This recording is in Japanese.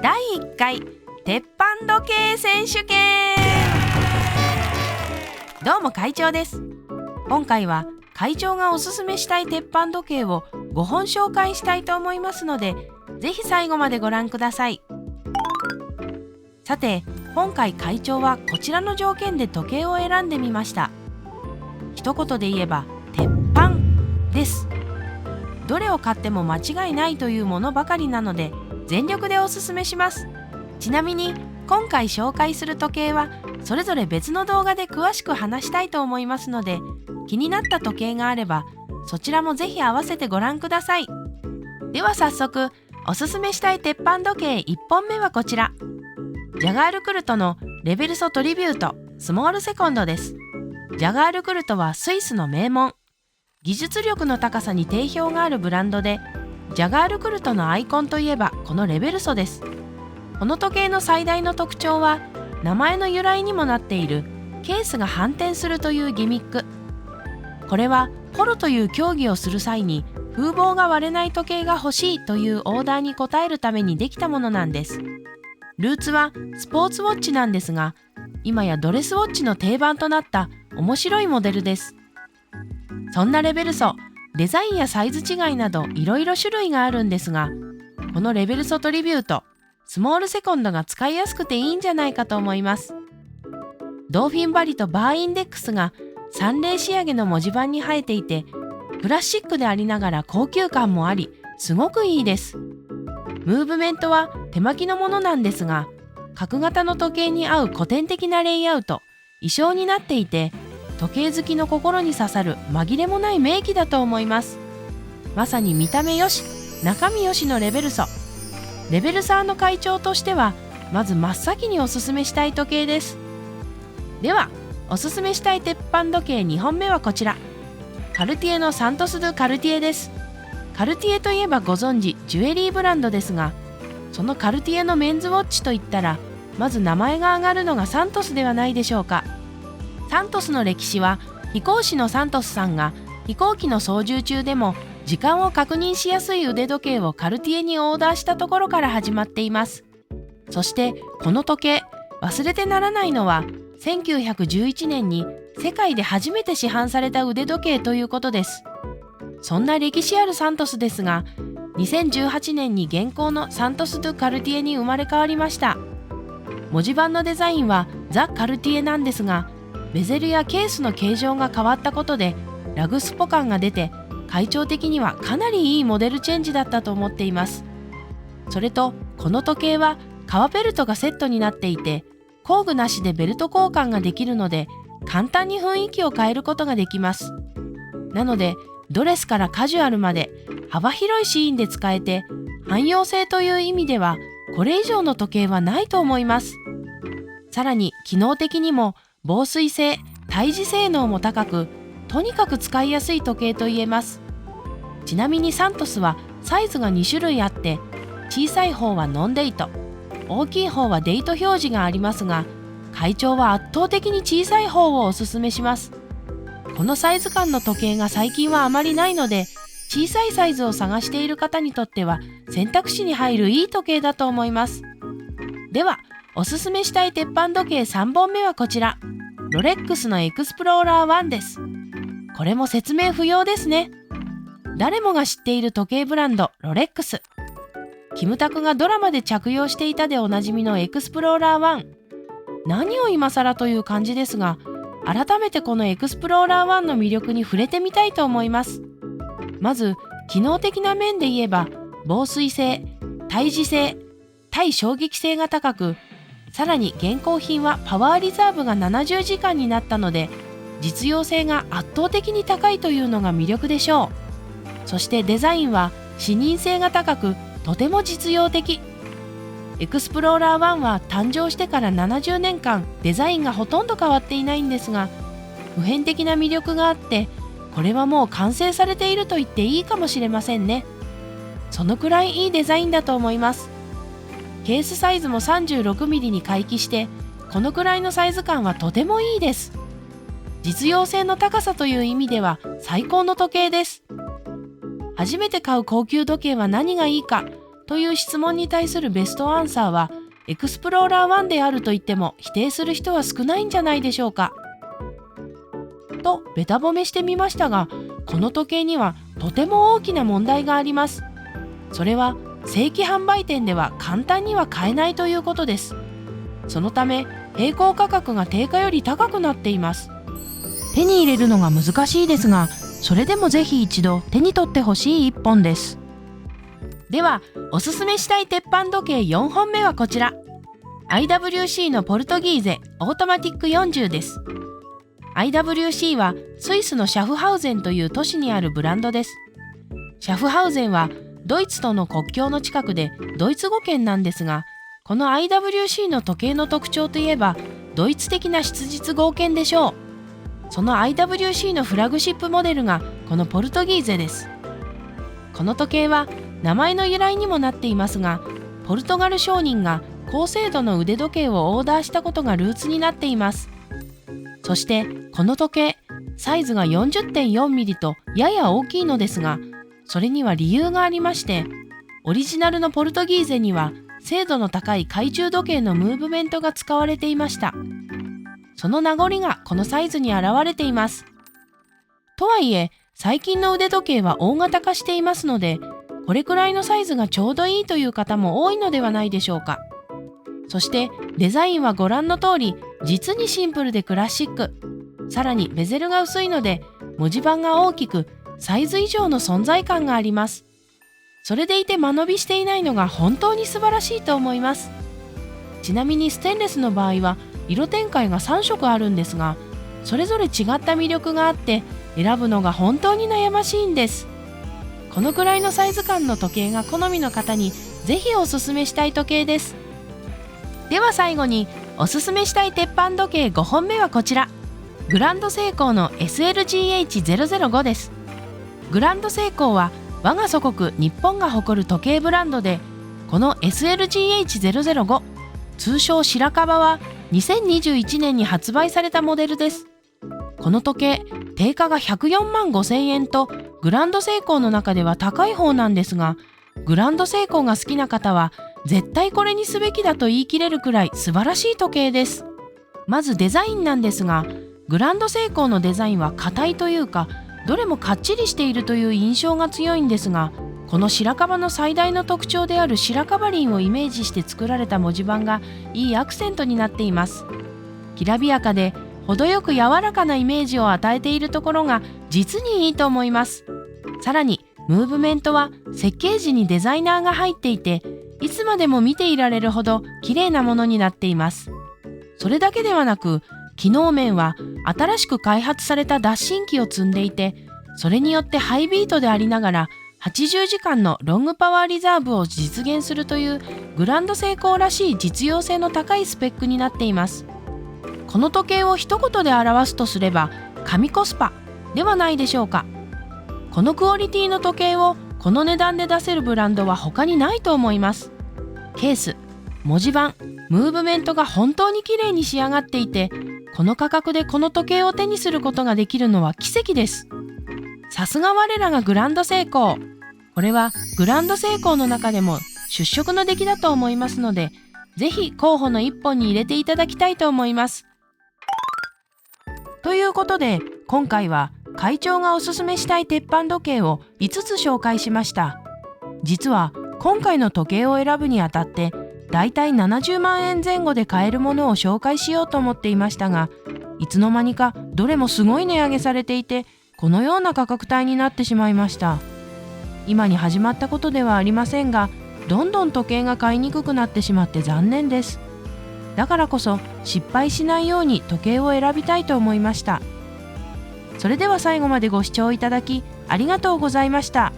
第1回鉄板時計選手権。どうも会長です。今回は会長がおすすめしたい鉄板時計を5本紹介したいと思いますので、ぜひ最後までご覧ください。さて、今回会長はこちらの条件で時計を選んでみました。一言で言えば鉄板です。どれを買っても間違いないというものばかりなので全力でおすすめします。ちなみに今回紹介する時計はそれぞれ別の動画で詳しく話したいと思いますので、気になった時計があればそちらもぜひ合わせてご覧ください。では早速おすすめしたい鉄板時計1本目はこちら、ジャガールクルトのレベルソトリビュートスモールセコンドです。ジャガールクルトはスイスの名門、技術力の高さに定評があるブランドで、ジャガールクルトのアイコンといえばこのレベルソです。この時計の最大の特徴は名前の由来にもなっているケースが反転するというギミック。これはポロという競技をする際に風防が割れない時計が欲しいというオーダーに応えるためにできたものなんです。ルーツはスポーツウォッチなんですが、今やドレスウォッチの定番となった面白いモデルです。そんなレベルソ、デザインやサイズ違いなどいろいろ種類があるんですが、このレベルソトリビュートスモールセコンドが使いやすくていいんじゃないかと思います。ドーフィンバリとバーインデックスが3例仕上げの文字盤に生えていて、プラスチックでありながら高級感もあり、すごくいいです。ムーブメントは手巻きのものなんですが、角型の時計に合う古典的なレイアウト、意匠になっていて、時計好きの心に刺さる紛れもない名機だと思います。まさに見た目よし中身よしのレベルソ。レベルサーの会長としてはまず真っ先におすすめしたい時計です。ではおすすめしたい鉄板時計2本目はこちら、カルティエのサントス・ドゥ・カルティエです。カルティエといえばご存知ジュエリーブランドですが、そのカルティエのメンズウォッチといったらまず名前が挙がるのがサントスではないでしょうか。サントスの歴史は、飛行士のサントスさんが飛行機の操縦中でも時間を確認しやすい腕時計をカルティエにオーダーしたところから始まっています。そしてこの時計、忘れてならないのは1911年に世界で初めて市販された腕時計ということです。そんな歴史あるサントスですが、2018年に現行のサントス・ドゥ・カルティエに生まれ変わりました。文字盤のデザインはザ・カルティエなんですが、ベゼルやケースの形状が変わったことでラグスポ感が出て、会長的にはかなりいいモデルチェンジだったと思っています。それとこの時計は革ベルトがセットになっていて、工具なしでベルト交換ができるので簡単に雰囲気を変えることができます。なのでドレスからカジュアルまで幅広いシーンで使えて、汎用性という意味ではこれ以上の時計はないと思います。さらに機能的にも防水性、耐磁性能も高く、とにかく使いやすい時計と言えます。ちなみにサントスはサイズが2種類あって、小さい方はノンデイト、大きい方はデイト表示がありますが、会長は圧倒的に小さい方をおすすめします。このサイズ感の時計が最近はあまりないので、小さいサイズを探している方にとっては選択肢に入るいい時計だと思います。ではおすすめしたい鉄板時計3本目はこちら、ロレックスのエクスプローラー1です。これも説明不要ですね。誰もが知っている時計ブランドロレックス。キムタクがドラマで着用していたでおなじみのエクスプローラー1。何を今更という感じですが、改めてこのエクスプローラー1の魅力に触れてみたいと思います。まず機能的な面で言えば、防水性、耐磁性、耐衝撃性が高く、さらに現行品はパワーリザーブが70時間になったので、実用性が圧倒的に高いというのが魅力でしょう。そしてデザインは視認性が高く、とても実用的。エクスプローラー1は誕生してから70年間デザインがほとんど変わっていないんですが、普遍的な魅力があって、これはもう完成されていると言っていいかもしれませんね。そのくらいいいデザインだと思います。ケースサイズも 36mm に回帰して、このくらいのサイズ感はとてもいいです。実用性の高さという意味では最高の時計です。初めて買う高級時計は何がいいか、という質問に対するベストアンサーはエクスプローラー1であると言っても否定する人は少ないんじゃないでしょうか。とベタ褒めしてみましたが、この時計にはとても大きな問題があります。それは正規販売店では簡単には買えないということです。そのため並行価格が定価より高くなっています。手に入れるのが難しいですが、それでもぜひ一度手に取ってほしい一本です。ではおすすめしたい鉄板時計4本目はこちら。 IWC のポルトギーゼオートマティック40です。 IWC はスイスのシャフハウゼンという都市にあるブランドです。シャフハウゼンはドイツとの国境の近くでドイツ語圏なんですが、この IWC の時計の特徴といえばドイツ的な質実剛健でしょう。その IWC のフラグシップモデルがこのポルトギーゼです。この時計は名前の由来にもなっていますが、ポルトガル商人が高精度の腕時計をオーダーしたことがルーツになっています。そしてこの時計、サイズが 40.4 ミリとやや大きいのですが、それには理由がありまして、オリジナルのポルトギーゼには精度の高い懐中時計のムーブメントが使われていました。その名残がこのサイズに現れています。とはいえ最近の腕時計は大型化していますので、これくらいのサイズがちょうどいいという方も多いのではないでしょうか。そしてデザインはご覧の通り実にシンプルでクラシック。さらにベゼルが薄いので文字盤が大きく、サイズ以上の存在感があります。それでいて間延びしていないのが本当に素晴らしいと思います。ちなみにステンレスの場合は色展開が3色あるんですが、それぞれ違った魅力があって選ぶのが本当に悩ましいんです。このくらいのサイズ感の時計が好みの方にぜひおすすめしたい時計です。では最後におすすめしたい鉄板時計5本目はこちら。グランドセイコーの SLGH005 です。グランドセイコーは我が祖国日本が誇る時計ブランドで、この SLGH005 通称白樺は2021年に発売されたモデルです。この時計、定価が104万5000円とグランドセイコーの中では高い方なんですが、グランドセイコーが好きな方は絶対これにすべきだと言い切れるくらい素晴らしい時計です。まずデザインなんですが、グランドセイコーのデザインは硬いというか、どれもかっちりしているという印象が強いんですが、この白樺の最大の特徴である白樺林をイメージして作られた文字盤がいいアクセントになっています。きらびやかで程よく柔らかなイメージを与えているところが実にいいと思います。さらにムーブメントは設計時にデザイナーが入っていて、いつまでも見ていられるほど綺麗なものになっています。それだけではなく、機能面は新しく開発された脱震機を積んでいて、それによってハイビートでありながら80時間のロングパワーリザーブを実現するというグランドセイコーらしい実用性の高いスペックになっています。この時計を一言で表すとすれば神コスパではないでしょうか。このクオリティの時計をこの値段で出せるブランドは他にないと思います。ケース、文字盤、ムーブメントが本当に綺麗に仕上がっていて、この価格でこの時計を手にすることができるのは奇跡です。さすが我らがグランドセイコー。これはグランドセイコーの中でも出色の出来だと思いますので、ぜひ候補の一本に入れていただきたいと思います。ということで今回は会長がおすすめしたい鉄板時計を5つ紹介しました。実は今回の時計を選ぶにあたってだいたい70万円前後で買えるものを紹介しようと思っていましたが、いつの間にかどれもすごい値上げされていて、このような価格帯になってしまいました。今に始まったことではありませんが、どんどん時計が買いにくくなってしまって残念です。だからこそ失敗しないように時計を選びたいと思いました。それでは最後までご視聴いただきありがとうございました。